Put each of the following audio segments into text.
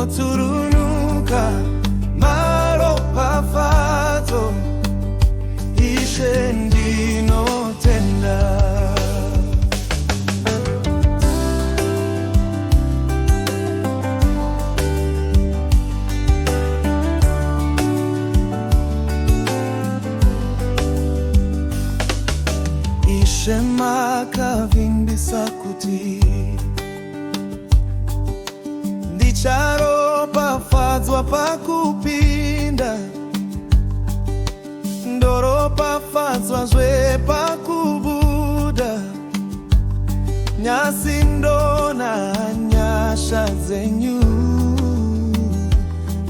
oturunuka maropafato ishe ndinotenda. Ishe makavimbisa kuti ndicharopafadzwa pakupinda, ndoropafadzwa zve pakubuda. Nyasi ndona nyasha dzenyu,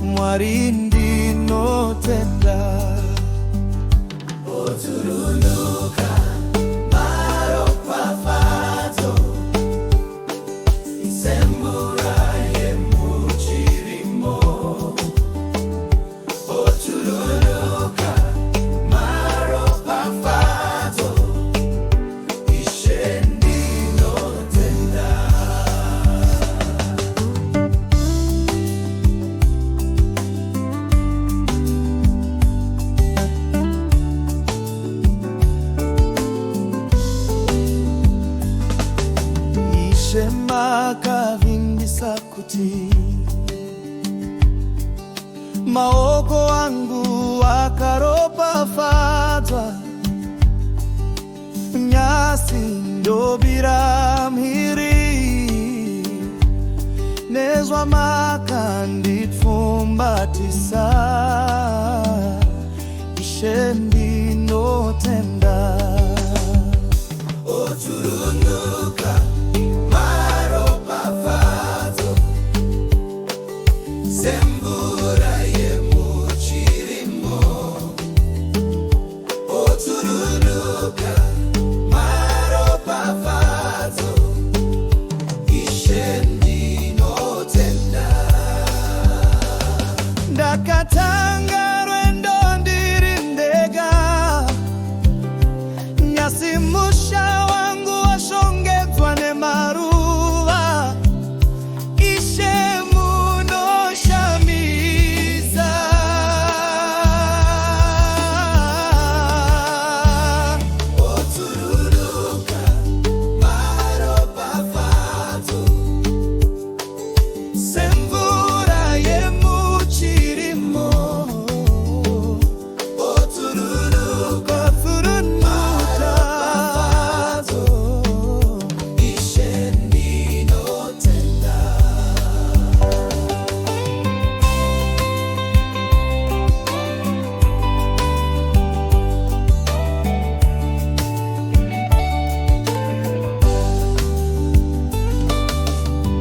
Mwari ndinotenda. Oturunuka maropafato isembura yemuchirimo. Oturunuka maropafato ishe ndinotenda. Ishe makavimbisa kuti maoko angu akaropafadzwa. Nyasi ndobira mhiri, nezwa makandipfumbatisa. Ishe ndinotenda. Oturunuka maropafato sembura yemuchirimo. Oturunuka maropafato ishe ndinotenda. Ndakatanga rwendo ndiri ndega, nyasi musha wangu washongedzwa nemaruva. Ishe munoshamiza. Oturunuka maropafato semvura yemuchirimo. Oturunuka maropafato ishe ndinotenda.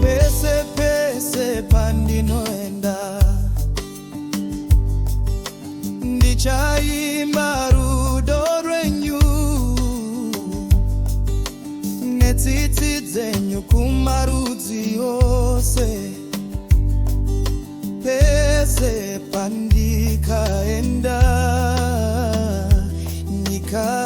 Pese pese pandinoenda, ndichaimba rudo rwenyu. Netsitsi dzenyu kumarudzi ose. Pese pandikaenda, nyika